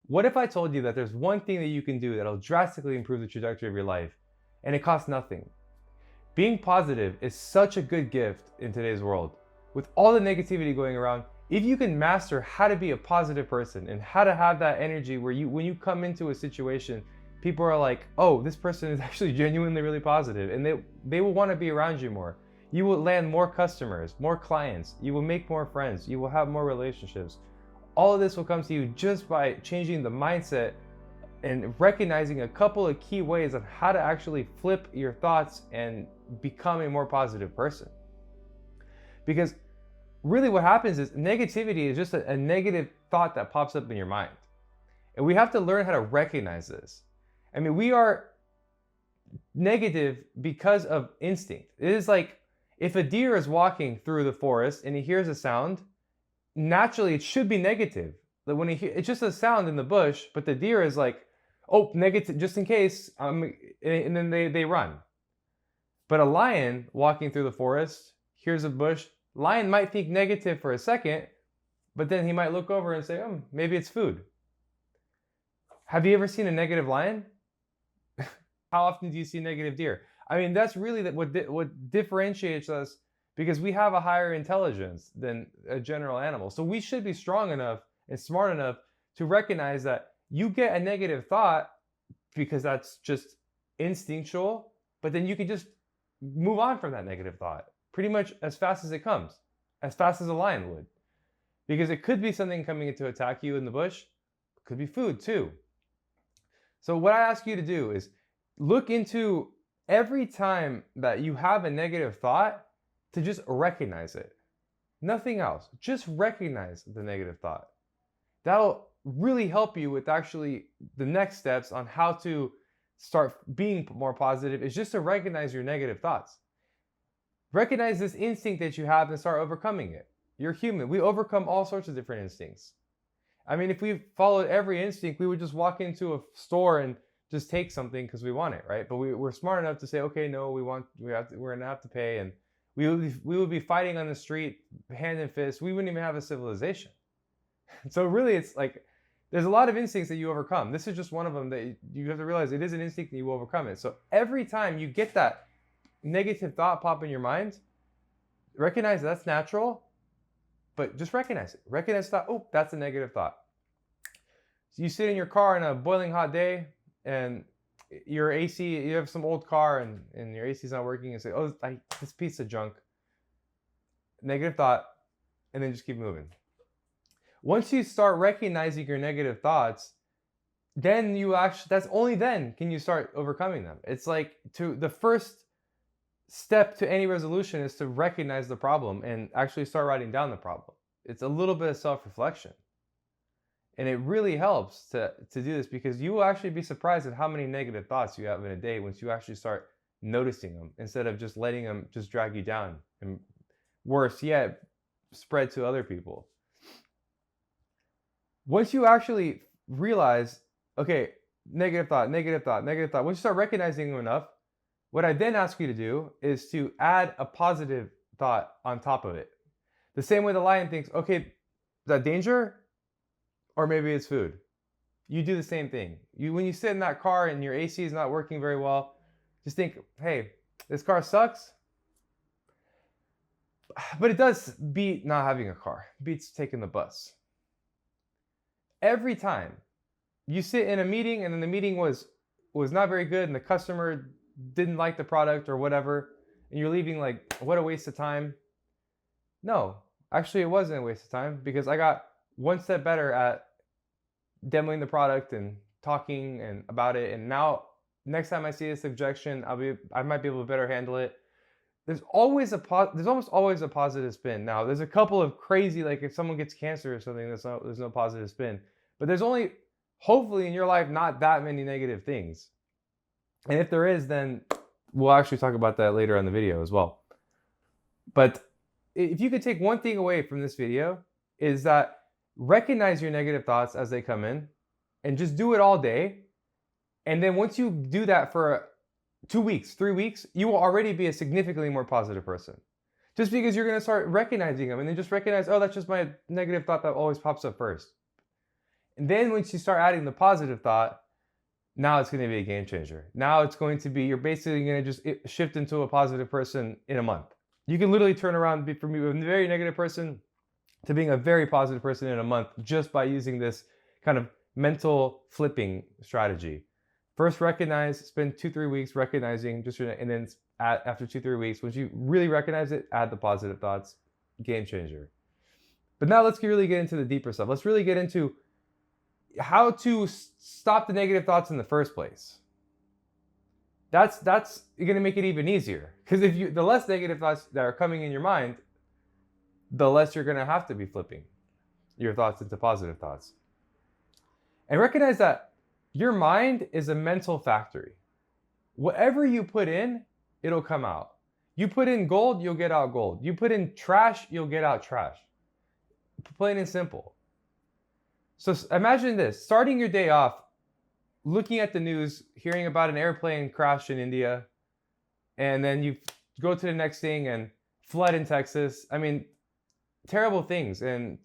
What if I told you that there's one thing that you can do that'll drastically improve the trajectory of your life, and it costs nothing? Being positive is such a good gift in today's world. With all the negativity going around, if you can master how to be a positive person and how to have that energy where when you come into a situation, people are like, oh, this person is actually genuinely really positive, and they will want to be around you more. You will land more customers, more clients, you will make more friends, you will have more relationships. All of this will come to you just by changing the mindset and recognizing a couple of key ways on how to actually flip your thoughts and become a more positive person. Because really what happens is negativity is just a negative thought that pops up in your mind. And we have to learn how to recognize this. I mean, we are negative because of instinct. It is like if a deer is walking through the forest and he hears a sound, naturally it should be negative. Like when it's just a sound in the bush, but the deer is like, oh, negative, just in case, and then they run. But a lion walking through the forest hears a bush. Lion might think negative for a second, but then he might look over and say, oh, maybe it's food. Have you ever seen a negative lion? How often do you see negative deer? I mean, that's really what differentiates us, because we have a higher intelligence than a general animal. So we should be strong enough and smart enough to recognize that you get a negative thought because that's just instinctual, but then you can just move on from that negative thought pretty much as fast as it comes, as fast as a lion would. Because it could be something coming in to attack you in the bush, it could be food too. So what I ask you to do is look into every time that you have a negative thought to just recognize it. Nothing else. Just recognize the negative thought. That'll really help you with actually the next steps on how to start being more positive, is just to recognize your negative thoughts. Recognize this instinct that you have and start overcoming it. You're human. We overcome all sorts of different instincts. I mean, if we followed every instinct, we would just walk into a store and just take something because we want it, right? But we're smart enough to say, okay, no, we're gonna have to pay, and we would be fighting on the street, hand in fist. We wouldn't even have a civilization. So really, it's like there's a lot of instincts that you overcome. This is just one of them that you have to realize it is an instinct and you will overcome it. So every time you get that negative thought pop in your mind, recognize that's natural, but just recognize it. Recognize that, oh, that's a negative thought. So you sit in your car on a boiling hot day and your AC, you have some old car and your AC is not working, and say, oh, this piece of junk. Negative thought, and then just keep moving. Once you start recognizing your negative thoughts, then that's only then can you start overcoming them. It's like the first step to any resolution is to recognize the problem and actually start writing down the problem. It's a little bit of self-reflection. And it really helps to do this, because you will actually be surprised at how many negative thoughts you have in a day once you actually start noticing them, instead of just letting them just drag you down and, worse yet, spread to other people. Once you actually realize, okay, negative thought, negative thought, negative thought, once you start recognizing them enough, what I then ask you to do is to add a positive thought on top of it. The same way the lion thinks, okay, is that danger? Or maybe it's food. You do the same thing. When you sit in that car and your AC is not working very well, just think, hey, this car sucks, but it does beat not having a car. It beats taking the bus. Every time you sit in a meeting and then the meeting was not very good and the customer didn't like the product or whatever, and you're leaving like, what a waste of time. No, actually it wasn't a waste of time, because I got one step better at demoing the product and talking and about it, and now next time I see this objection, I might be able to better handle it. There's almost always a positive spin. Now there's a couple of crazy, like if someone gets cancer or something, there's no positive spin, but there's only, hopefully in your life, not that many negative things. And if there is, then we'll actually talk about that later on the video as well. But if you could take one thing away from this video, is that recognize your negative thoughts as they come in and just do it all day. And then once you do that for 2 weeks, 3 weeks, you will already be a significantly more positive person. Just because you're going to start recognizing them, and then just recognize, oh, that's just my negative thought that always pops up first. And then once you start adding the positive thought, now it's going to be a game changer. Now it's going to be, you're basically going to just shift into a positive person in a month. You can literally turn around from a very negative person to being a very positive person in a month just by using this kind of mental flipping strategy. First, recognize, spend 2-3 weeks recognizing, and then after 2-3 weeks, once you really recognize it, add the positive thoughts. Game changer. But now let's really get into the deeper stuff. Let's really get into how to stop the negative thoughts in the first place. That's going to make it even easier, because the less negative thoughts that are coming in your mind, the less you're going to have to be flipping your thoughts into positive thoughts. And recognize that your mind is a mental factory. Whatever you put in, it'll come out. You put in gold, you'll get out gold. You put in trash, you'll get out trash. Plain and simple. So imagine this, starting your day off, looking at the news, hearing about an airplane crash in India, and then you go to the next thing and flood in Texas. I mean, terrible things. And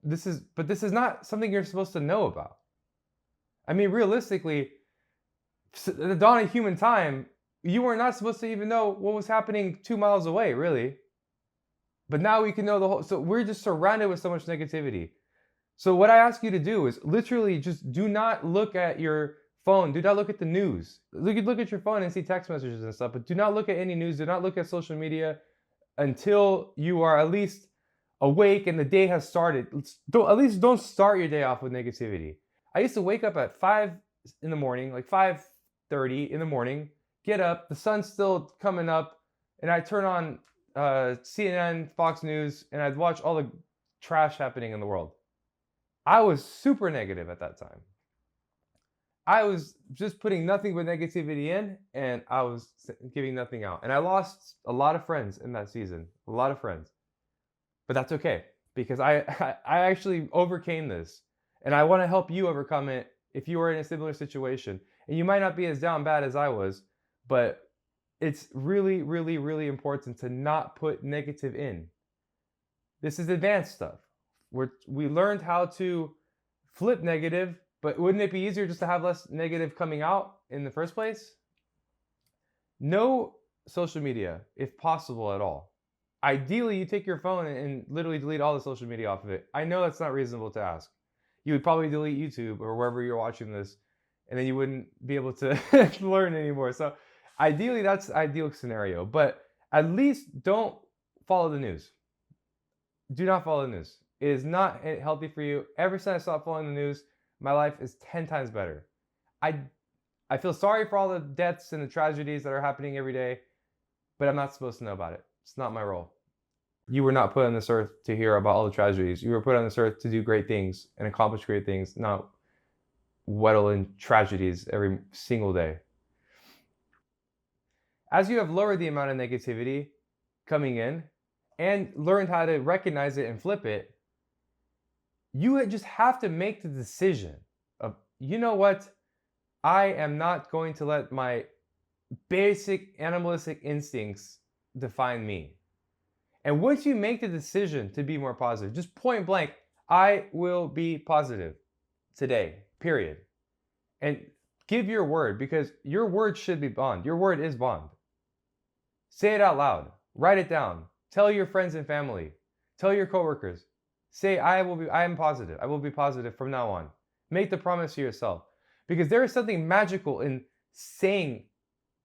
this is not something you're supposed to know about. I mean, realistically, at the dawn of human time, you were not supposed to even know what was happening 2 miles away, really. But now we can know the whole, so we're just surrounded with so much negativity. So what I ask you to do is literally just do not look at your phone. Do not look at the news. Look at your phone and see text messages and stuff, but do not look at any news. Do not look at social media until you are at least awake and the day has started. At least don't start your day off with negativity. I used to wake up at 5 in the morning, like 5:30 in the morning, get up, the sun's still coming up, and I turn on CNN, Fox News, and I'd watch all the trash happening in the world. I was super negative at that time. I was just putting nothing but negativity in, and I was giving nothing out. And I lost a lot of friends in that season, a lot of friends. But that's okay, because I actually overcame this. And I want to help you overcome it if you are in a similar situation. And you might not be as down bad as I was, but it's really, really, really important to not put negative in. This is advanced stuff. We learned how to flip negative, but wouldn't it be easier just to have less negative coming out in the first place? No social media, if possible at all. Ideally, you take your phone and literally delete all the social media off of it. I know that's not reasonable to ask. You would probably delete YouTube or wherever you're watching this, and then you wouldn't be able to learn anymore. So ideally, that's the ideal scenario, but at least don't follow the news. Do not follow the news. It is not healthy for you. Ever since I stopped following the news, my life is 10 times better. I feel sorry for all the deaths and the tragedies that are happening every day, but I'm not supposed to know about it. It's not my role. You were not put on this earth to hear about all the tragedies. You were put on this earth to do great things and accomplish great things, not waddle in tragedies every single day. As you have lowered the amount of negativity coming in and learned how to recognize it and flip it, you just have to make the decision of, you know what? I am not going to let my basic animalistic instincts define me. And once you make the decision to be more positive, just point blank, I will be positive today, period. And give your word, because your word should be bond. Your word is bond. Say it out loud. Write it down. Tell your friends and family. Tell your coworkers. Say, I am positive. I will be positive from now on. Make the promise to yourself. Because there is something magical in saying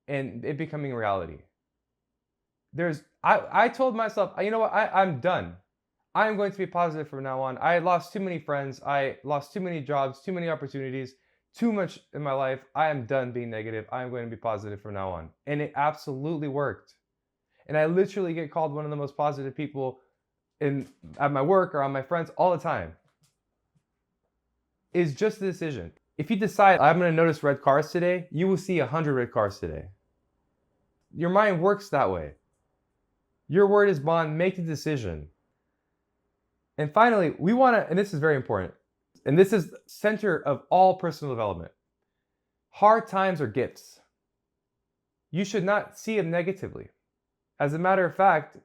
and it becoming reality. I told myself, you know what, I'm done. I'm going to be positive from now on. I lost too many friends. I lost too many jobs, too many opportunities, too much in my life. I am done being negative. I'm going to be positive from now on. And it absolutely worked. And I literally get called one of the most positive people at my work or on my friends all the time. It's just a decision. If you decide, I'm going to notice red cars today, you will see 100 red cars today. Your mind works that way. Your word is bond. Make the decision. And finally, we want to, and this is very important, and this is the center of all personal development. Hard times are gifts. You should not see them negatively. As a matter of fact,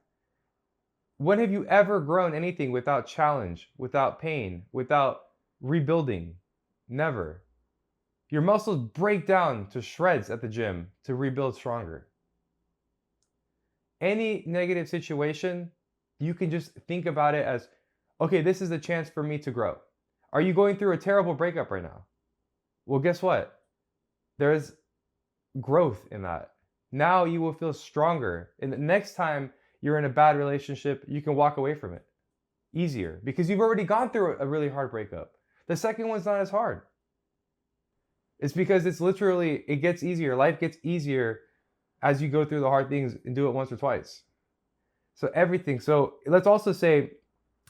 when have you ever grown anything without challenge, without pain, without rebuilding. Never. Your muscles break down to shreds at the gym to rebuild stronger. Any negative situation, you can just think about it as, okay, this is a chance for me to grow. Are you going through a terrible breakup right now? Well, guess what? There's growth in that. Now you will feel stronger. And the next time you're in a bad relationship, you can walk away from it easier because you've already gone through a really hard breakup. The second one's not as hard. It's because it's literally, it gets easier. Life gets easier as you go through the hard things and do it once or twice. So everything. So let's say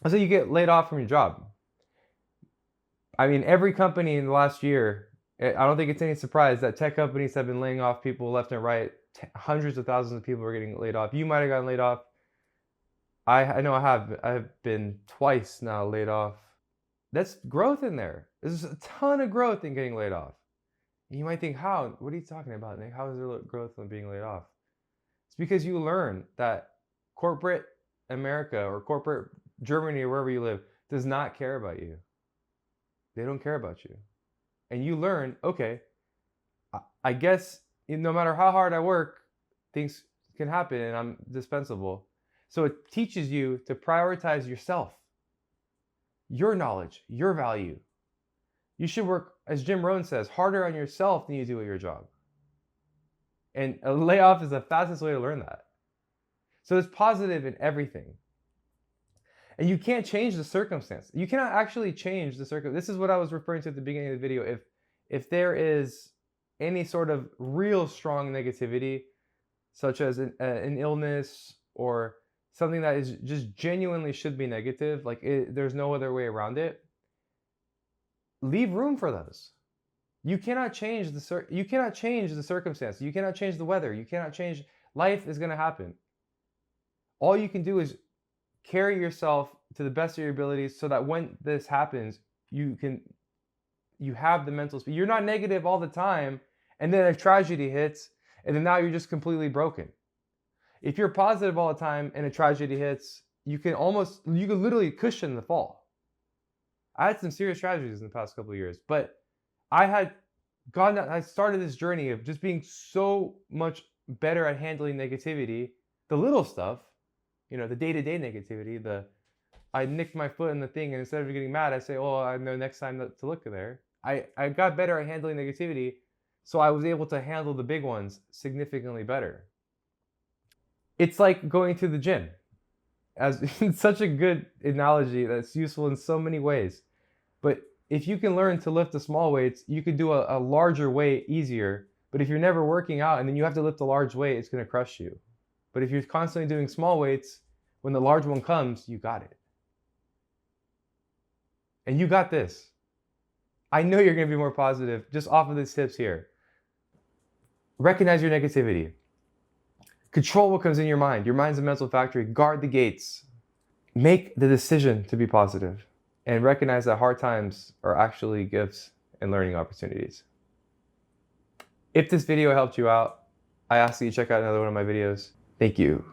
you get laid off from your job. I mean, every company in the last year, I don't think it's any surprise that tech companies have been laying off people left and right. Hundreds of thousands of people are getting laid off. You might have gotten laid off. I know I have. I've been twice now laid off. That's growth in there. There's a ton of growth in getting laid off. And you might think, how? What are you talking about, Nick? How is there growth in being laid off? It's because you learn that corporate America or corporate Germany or wherever you live does not care about you. They don't care about you. And you learn, okay, I guess no matter how hard I work, things can happen and I'm dispensable. So it teaches you to prioritize yourself, your knowledge, your value. You should work, as Jim Rohn says, harder on yourself than you do at your job. And a layoff is the fastest way to learn that. So it's positive in everything. And you can't change the circumstance. You cannot actually change the circumstance. This is what I was referring to at the beginning of the video. If there is any sort of real strong negativity, such as an illness or something that is just genuinely should be negative, like there's no other way around it, leave room for those. You cannot change the circumstance. You cannot change the weather. You cannot change. Life is going to happen. All you can do is carry yourself to the best of your abilities so that when this happens, you have the mental speed. You're not negative all the time, and then a tragedy hits, and then now you're just completely broken. If you're positive all the time and a tragedy hits, you can literally cushion the fall. I had some serious tragedies in the past couple of years, but I started this journey of just being so much better at handling negativity, the little stuff, the day-to-day negativity, I nicked my foot in the thing, and instead of getting mad, I say, oh, I know next time to look there. I got better at handling negativity, so I was able to handle the big ones significantly better. It's like going to the gym. It's such a good analogy that's useful in so many ways. But if you can learn to lift the small weights, you can do a larger weight easier. But if you're never working out and then you have to lift a large weight, it's going to crush you. But if you're constantly doing small weights, when the large one comes, you got it. And you got this. I know you're going to be more positive just off of these tips here. Recognize your negativity. Control what comes in your mind. Your mind's a mental factory. Guard the gates. Make the decision to be positive. And recognize that hard times are actually gifts and learning opportunities. If this video helped you out, I ask that you check out another one of my videos. Thank you.